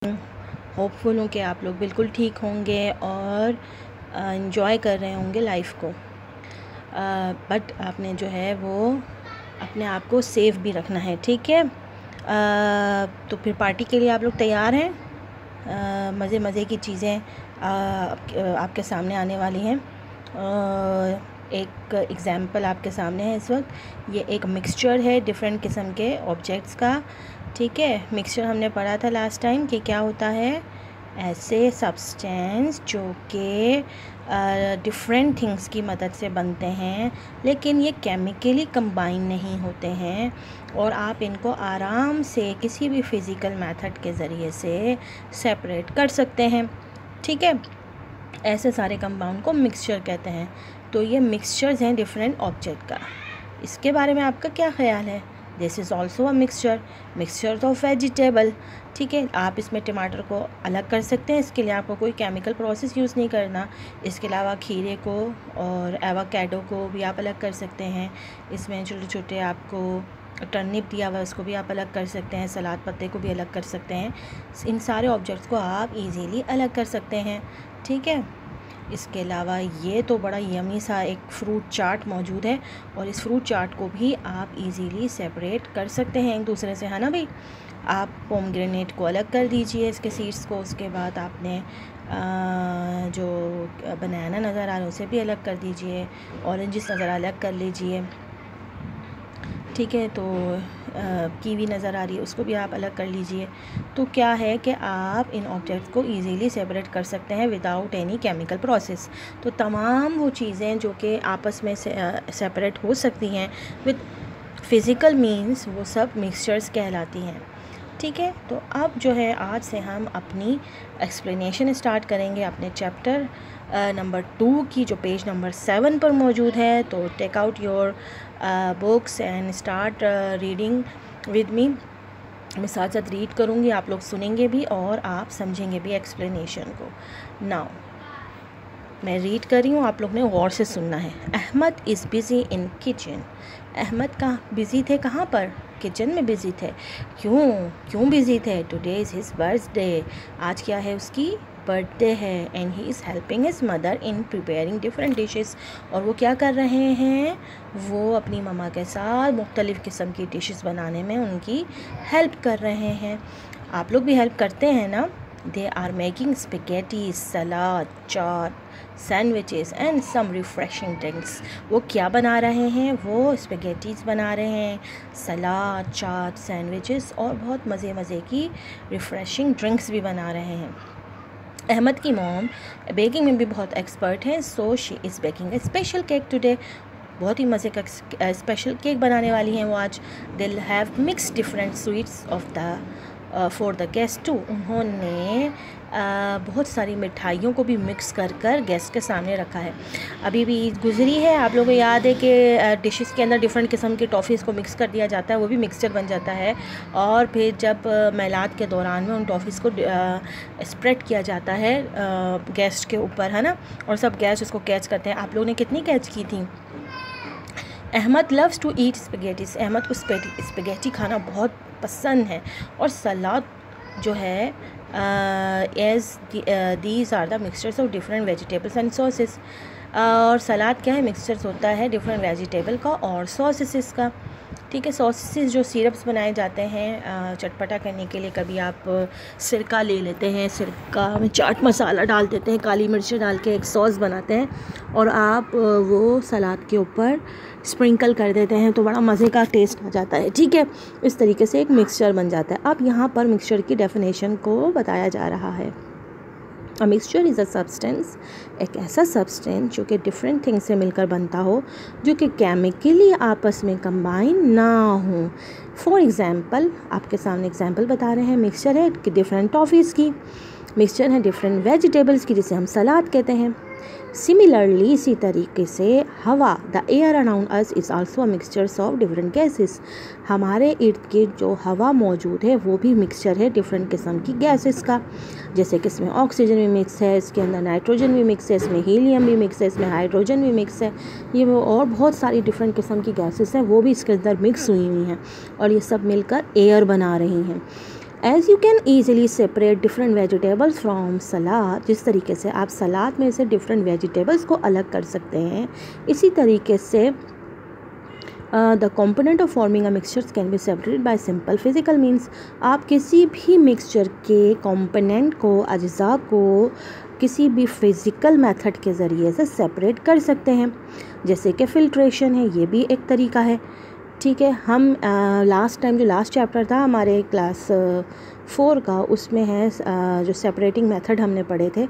Hopeful हूँ कि आप लोग बिल्कुल ठीक होंगे और इन्जॉय कर रहे होंगे लाइफ को। बट आपने जो है वो अपने आप को सेफ भी रखना है, ठीक है। तो फिर पार्टी के लिए आप लोग तैयार हैं? मज़े मज़े की चीज़ें आपके सामने आने वाली हैं। एक एग्ज़ाम्पल आपके सामने है इस वक्त। ये एक मिक्सचर है डिफरेंट किस्म के ऑब्जेक्ट्स का, ठीक है। मिक्सचर हमने पढ़ा था लास्ट टाइम कि क्या होता है, ऐसे सब्सटेंस जो कि डिफरेंट थिंग्स की मदद से बनते हैं, लेकिन ये केमिकली कंबाइन नहीं होते हैं और आप इनको आराम से किसी भी फ़िज़िकल मेथड के ज़रिए से सेपरेट कर सकते हैं, ठीक है। ऐसे सारे कंपाउंड को मिक्सचर कहते हैं। तो ये मिक्सचर्स हैं डिफरेंट ऑब्जेक्ट का। इसके बारे में आपका क्या ख्याल है? This is also a mixture of vegetable, ठीक है। आप इसमें टमाटर को अलग कर सकते हैं, इसके लिए आपको कोई केमिकल प्रोसेस यूज़ नहीं करना। इसके अलावा खीरे को और एवोकाडो को भी आप अलग कर सकते हैं। इसमें छोटे छोटे आपको टर्निप दिया हुआ है, उसको भी आप अलग कर सकते हैं। सलाद पत्ते को भी अलग कर सकते हैं। इन सारे ऑब्जेक्ट्स को आप इजीली अलग कर सकते हैं, ठीक है। इसके अलावा ये तो बड़ा यमी सा एक फ्रूट चाट मौजूद है और इस फ्रूट चाट को भी आप इजीली सेपरेट कर सकते हैं एक दूसरे से, है ना भाई। आप पोमग्रेनेट को अलग कर दीजिए, इसके सीड्स को। उसके बाद आपने जो बनाना नज़र आ रहा है उसे भी अलग कर दीजिए, ऑरेंजेस नज़र अलग कर लीजिए, ठीक है। तो कीवी नज़र आ रही है, उसको भी आप अलग कर लीजिए। तो क्या है कि आप इन ऑब्जेक्ट्स को इजीली सेपरेट कर सकते हैं विदाउट एनी केमिकल प्रोसेस। तो तमाम वो चीज़ें जो कि आपस में सेपरेट हो सकती हैं विद फ़िज़िकल मीन्स, वो सब मिक्सचर्स कहलाती हैं, ठीक है। तो अब जो है आज से हम अपनी एक्सप्लेनेशन स्टार्ट करेंगे अपने चैप्टर नंबर 2 की, जो पेज नंबर 7 पर मौजूद है। तो take out your books and start reading with me. मैं साथ साथ रीड करूँगी, आप लोग सुनेंगे भी और आप समझेंगे भी एक्सप्लेनेशन को। नाउ मैं रीड कर रही हूँ, आप लोग ने गौर से सुनना है। Ahmad is busy in kitchen. Ahmad busy थे कहाँ पर? किचन में बिज़ी थे। क्यों बिज़ी थे? Today is his birthday. आज क्या है? उसकी बर्थडे है। And he is helping his mother in preparing different dishes. और वो क्या कर रहे हैं? वो अपनी मम्मा के साथ मुख्तलिफ़ किस्म की डिशेस बनाने में उनकी हेल्प कर रहे हैं। आप लोग भी हेल्प करते हैं ना? They are making spaghetti, salad, chaat, sandwiches and some refreshing drinks. वो क्या बना रहे हैं? वो स्पेगेटीज़ बना रहे हैं, सलाद, चाट, सैंडविचेस और बहुत मज़े की रिफ़्रेशिंग ड्रिंक्स भी बना रहे हैं। अहमद की मॉम बेकिंग में भी बहुत एक्सपर्ट हैं, so she is baking A special cake today. बहुत ही मज़े का स्पेशल केक बनाने वाली हैं वो आज। They'll have mix different sweets of the for the guest too. उन्होंने बहुत सारी मिठाइयों को भी मिक्स कर गेस्ट के सामने रखा है। अभी भी ईद गुजरी है, आप लोगों को याद है कि डिशेस के अंदर डिफरेंट किस्म की टॉफ़ीज़ को मिक्स कर दिया जाता है, वो भी मिक्सचर बन जाता है। और फिर जब मेलाद के दौरान में उन टॉफ़ीज़ को स्प्रेड किया जाता है गेस्ट के ऊपर, है ना, और सब गेस्ट उसको कैच करते हैं। आप लोगों ने कितनी कैच की थी? Ahmad loves to eat spaghettis. Ahmad को स्पेगेटी खाना बहुत पसंद है। और सलाद जो है as these are the mixtures of different vegetables and sauces. और सलाद क्या है? मिक्सचर्स होता है डिफरेंट वेजिटेबल का और सॉसेस का, ठीक है। सॉसेस जो सिरप्स बनाए जाते हैं चटपटा करने के लिए। कभी आप सिरका ले लेते हैं, सिरका में चाट मसाला डाल देते हैं, काली मिर्च डाल के एक सॉस बनाते हैं और आप वो सलाद के ऊपर स्प्रिंकल कर देते हैं, तो बड़ा मज़े का टेस्ट आ जाता है, ठीक है। इस तरीके से एक मिक्सचर बन जाता है। अब यहाँ पर मिक्सचर की डेफिनेशन को बताया जा रहा है। A mixture is a substance, एक ऐसा सब्सटेंस जो कि डिफरेंट थिंग्स से मिलकर बनता हो, जो कि केमिकली आपस में कंबाइन ना हो। फॉर एग्ज़ाम्पल, आपके सामने एग्जांपल बता रहे हैं। मिक्सचर है कि डिफरेंट टॉफ़ीज़ की, मिक्सचर है डिफरेंट वेजिटेबल्स की, जिसे हम सलाद कहते हैं। सिमिलरली, इसी तरीके से हवा, the air around us is also a mixtures of different gases. हमारे इर्द गिर्द जो हवा मौजूद है वो भी मिक्सचर है डिफरेंट किस्म की गैसेस का। जैसे कि इसमें ऑक्सीजन भी मिक्स है, इसके अंदर नाइट्रोजन भी मिक्स है, इसमें हीलियम भी मिक्स है, इसमें हाइड्रोजन भी मिक्स है। ये वो और बहुत सारी डिफरेंट किस्म की गैसेस हैं, वो भी इसके अंदर मिक्स हुई हैं और ये सब मिलकर एयर बना रही हैं। As you can easily separate different vegetables from salad, जिस तरीके से आप सलाद में से डिफरेंट वेजिटेबल्स को अलग कर सकते हैं, इसी तरीके से the component of forming a mixtures can be separated by simple physical means. आप किसी भी मिक्सचर के कॉम्पोनेंट को, अज्जा को किसी भी फिज़िकल मेथड के ज़रिए से सेपरेट कर सकते हैं, जैसे कि फ़िल्ट्रेशन है, ये भी एक तरीका है। ठीक है, हम लास्ट टाइम जो लास्ट चैप्टर था हमारे क्लास 4 का, उसमें है जो सेपरेटिंग मेथड हमने पढ़े थे,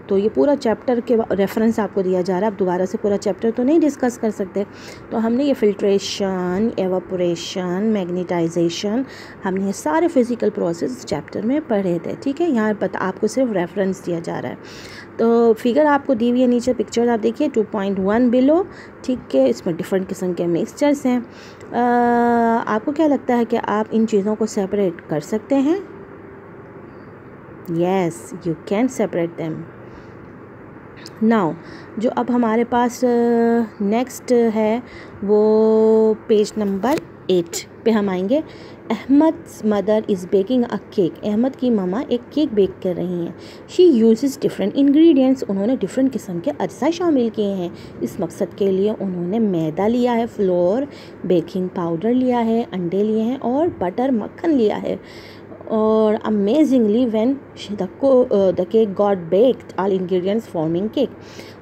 तो ये पूरा चैप्टर के रेफरेंस आपको दिया जा रहा है। आप दोबारा से पूरा चैप्टर तो नहीं डिस्कस कर सकते, तो हमने ये फ़िल्ट्रेशन, एवापोरेशन, मैग्नेटाइजेशन, हमने ये सारे फिज़िकल प्रोसेस चैप्टर में पढ़े थे। ठीक है, यहाँ पर आपको सिर्फ रेफरेंस दिया जा रहा है। तो फिगर आपको दी हुई है नीचे, पिक्चर आप देखिए 2.1 बिलो। ठीक है, इसमें डिफरेंट किस्म के मिक्सचर्स हैं। आपको क्या लगता है कि आप इन चीज़ों को सेपरेट कर सकते हैं? Yes, you can separate them. Now जो अब हमारे पास नेक्स्ट है वो पेज नंबर 8 पे हम आएंगे। Ahmad's mother is baking a cake. Ahmad की ममा एक केक बेक कर रही हैं। She uses different ingredients. उन्होंने डिफरेंट किस्म के अज्जा शामिल किए हैं। इस मकसद के लिए उन्होंने मैदा लिया है, फ्लोर, बेकिंग पाउडर लिया है, अंडे लिए हैं और बटर, मक्खन लिया है। और amazingly when the cake got baked, all ingredients forming cake.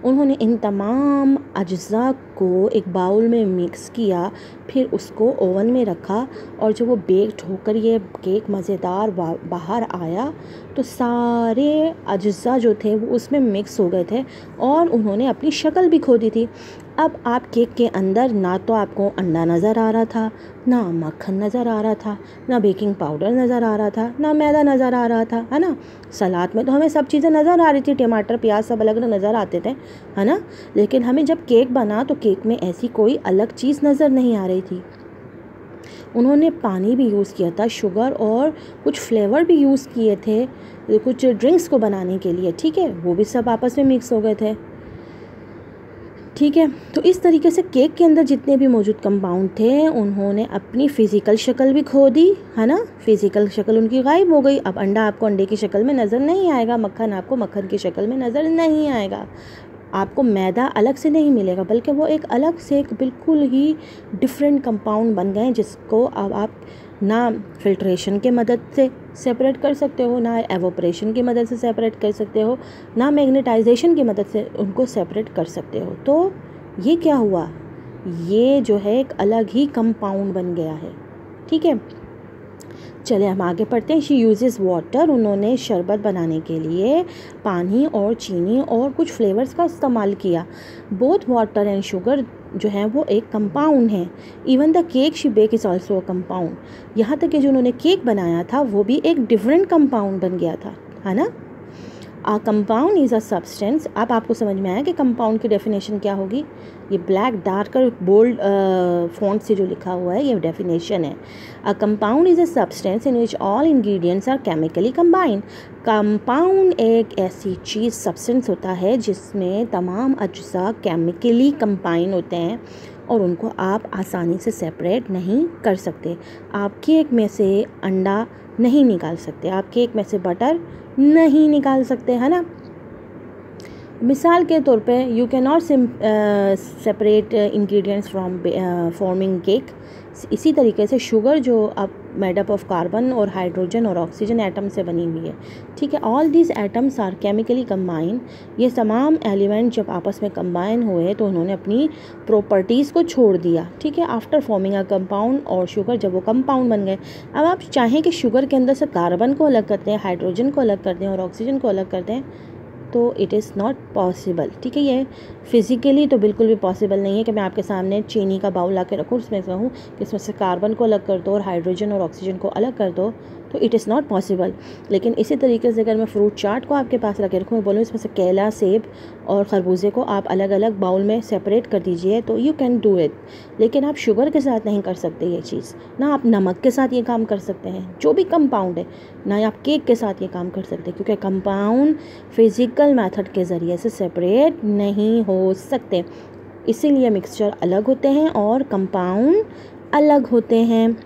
उन्होंने इन तमाम अज्जा को एक बाउल में मिक्स किया, फिर उसको ओवन में रखा, और जब वो बेक्ड होकर ये केक मज़ेदार बाहर आया तो सारे अज्जा जो थे वो उसमें मिक्स हो गए थे और उन्होंने अपनी शक्ल भी खो दी थी। अब आप केक के अंदर ना तो आपको अंडा नज़र आ रहा था, ना मक्खन नज़र आ रहा था, ना बेकिंग पाउडर नज़र आ रहा था, ना मैदा नज़र आ रहा था, है ना। सलाद में तो हमें सब चीज़ें नज़र आ रही थी, टमाटर, प्याज सब अलग अलग नज़र आते थे, है ना। लेकिन हमें जब केक बना तो केक में ऐसी कोई अलग चीज़ नज़र नहीं आ रही थी। उन्होंने पानी भी यूज़ किया था, शुगर और कुछ फ्लेवर भी यूज़ किए थे कुछ ड्रिंक्स को बनाने के लिए। ठीक है, वो भी सब आपस में मिक्स हो गए थे। ठीक है, तो इस तरीके से केक के अंदर जितने भी मौजूद कंपाउंड थे उन्होंने अपनी फ़िज़िकल शक्ल भी खो दी, है ना। फ़िज़िकल शक्ल उनकी गायब हो गई। अब अंडा आपको अंडे की शक्ल में नज़र नहीं आएगा, मक्खन आपको मक्खन की शक्ल में नज़र नहीं आएगा, आपको मैदा अलग से नहीं मिलेगा, बल्कि वो एक अलग से एक बिल्कुल ही डिफरेंट कंपाउंड बन गए, जिसको अब आप ना फ़िल्ट्रेशन के मदद से सेपरेट कर सकते हो, ना एवोपरेशन की मदद से सेपरेट कर सकते हो, ना मैग्नेटाइजेशन की मदद से उनको सेपरेट कर सकते हो। तो ये क्या हुआ, ये जो है एक अलग ही कंपाउंड बन गया है। ठीक है, चले हम आगे पढ़ते हैं। She uses water. उन्होंने शरबत बनाने के लिए पानी और चीनी और कुछ फ्लेवर्स का इस्तेमाल किया। बोथ वाटर एंड शुगर जो है वो एक कंपाउंड है। Even the cake she bake is also a compound. यहाँ तक कि जो उन्होंने केक बनाया था वो भी एक डिफरेंट कंपाउंड बन गया था, है ना। आ कंपाउंड इज़ अ सब्सटेंस। अब आपको समझ में आया कि कंपाउंड की डेफिनेशन क्या होगी। ये ब्लैक डार्कर बोल्ड फॉन्ट से जो लिखा हुआ है ये डेफिनेशन है। A compound is a substance in which all ingredients are chemically combined. Compound एक ऐसी चीज़, सब्सटेंस होता है जिसमें तमाम अज्जा केमिकली कंबाइन होते हैं और उनको आप आसानी से सेपरेट नहीं कर सकते। आप केक में से अंडा नहीं निकाल सकते, आप केक में से बटर नहीं निकाल सकते, है ना। मिसाल के तौर पे you can not separate ingredients from forming cake. इसी तरीके से शुगर जो अब मेड अप ऑफ कार्बन और हाइड्रोजन और ऑक्सीजन एटम से बनी हुई है। ठीक है, all these atoms are chemically combine. ये तमाम एलिमेंट जब आपस में कंबाइन हुए तो उन्होंने अपनी प्रॉपर्टीज़ को छोड़ दिया। ठीक है, आफ्टर फॉर्मिंग अ कंपाउंड, और शुगर जब वो कंपाउंड बन गए। अब आप चाहें कि शुगर के अंदर से कार्बन को अलग करते हैं, हाइड्रोजन को अलग कर दें और ऑक्सीजन को अलग कर दें, तो इट इज़ नॉट पॉसिबल। ठीक है, ये फिज़िकली तो बिल्कुल भी पॉसिबल नहीं है कि मैं आपके सामने चीनी का बाउल ला के रखूँ, उसमें कहूँ कि इसमें से कार्बन को अलग कर दो और हाइड्रोजन और ऑक्सीजन को अलग कर दो, तो इट इज़ नॉट पॉसिबल। लेकिन इसी तरीके से अगर मैं फ्रूट चाट को आपके पास रखे रखूँ, बोलूँ इसमें से केला, सेब और खरबूजे को आप अलग अलग बाउल में सेपरेट कर दीजिए, तो यू कैन डू इट। लेकिन आप शुगर के साथ नहीं कर सकते ये चीज़, ना आप नमक के साथ ये काम कर सकते हैं, जो भी कंपाउंड है, ना आप केक के साथ ये काम कर सकते, क्योंकि कंपाउंड फिज़िकल मेथड के ज़रिए से सेपरेट नहीं हो सकते। इसीलिए मिक्सचर अलग होते हैं और कंपाउंड अलग होते हैं।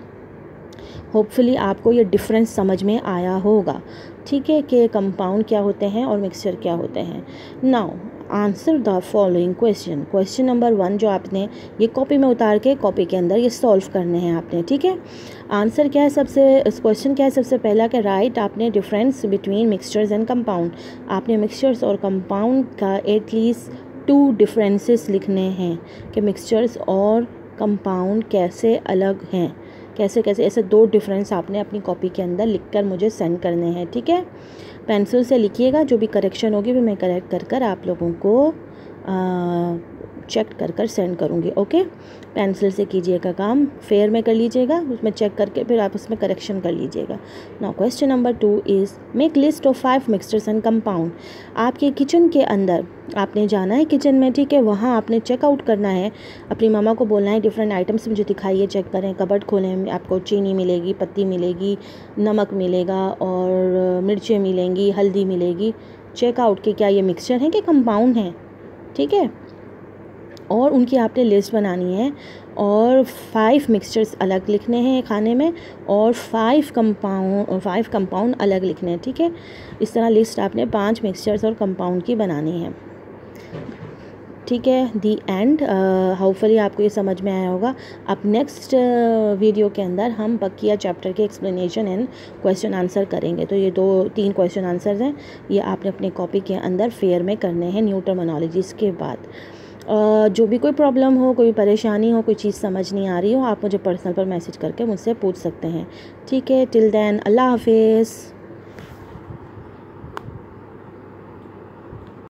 होपफुली आपको ये डिफरेंस समझ में आया होगा, ठीक है, कि कंपाउंड क्या होते हैं और मिक्सचर क्या होते हैं। Now answer the following question. Question number 1 जो आपने ये कॉपी में उतार के कॉपी के अंदर ये सॉल्व करने हैं आपने, ठीक है। आंसर क्या है क्वेश्चन क्या है सबसे पहला कि राइट आपने difference between mixtures and compound. आपने मिक्सचर्स और कंपाउंड का एटलीस्ट 2 डिफरेंसेस लिखने हैं कि मिक्सचर्स और कंपाउंड कैसे अलग हैं, कैसे कैसे ऐसे 2 डिफरेंस आपने अपनी कॉपी के अंदर लिखकर मुझे सेंड करने हैं, ठीक है। पेंसिल से लिखिएगा, जो भी करेक्शन होगी वो मैं करेक्ट कर कर आप लोगों को चेक कर कर सेंड करूँगी, ओके। पेंसिल से कीजिएगा काम, फेयर में कर लीजिएगा, उसमें चेक करके फिर आप उसमें करेक्शन कर लीजिएगा। Now question number 2 is make list of 5 mixtures and compound. आपके किचन के अंदर आपने जाना है किचन में, ठीक है, वहाँ आपने चेकआउट करना है, अपनी मामा को बोलना है डिफरेंट आइटम्स मुझे दिखाइए, चेक करें, कबर्ड खोलें, आपको चीनी मिलेगी, पत्ती मिलेगी, नमक मिलेगा और मिर्चें मिलेंगी, हल्दी मिलेगी। चेकआउट कि क्या ये मिक्सचर है कि कंपाउंड है, ठीक है, और उनकी आपने लिस्ट बनानी है और 5 मिक्सचर्स अलग लिखने हैं खाने में और 5 कंपाउंड अलग लिखने हैं, ठीक है। इस तरह लिस्ट आपने 5 मिक्सचर्स और कंपाउंड की बनानी है, ठीक है। दी एंड। होपफुली आपको ये समझ में आया होगा। अब नेक्स्ट वीडियो के अंदर हम बकिया चैप्टर के एक्सप्लेनेशन एंड क्वेश्चन आंसर करेंगे। तो ये 2-3 क्वेश्चन आंसर्स हैं, ये आपने अपनी कॉपी के अंदर फेयर में करने हैं न्यू टर्मिनोलॉजीज़ के बाद। जो भी कोई प्रॉब्लम हो, कोई परेशानी हो, कोई चीज़ समझ नहीं आ रही हो, आप मुझे पर्सनल पर मैसेज करके मुझसे पूछ सकते हैं, ठीक है। टिल देन अल्लाह हाफिज़।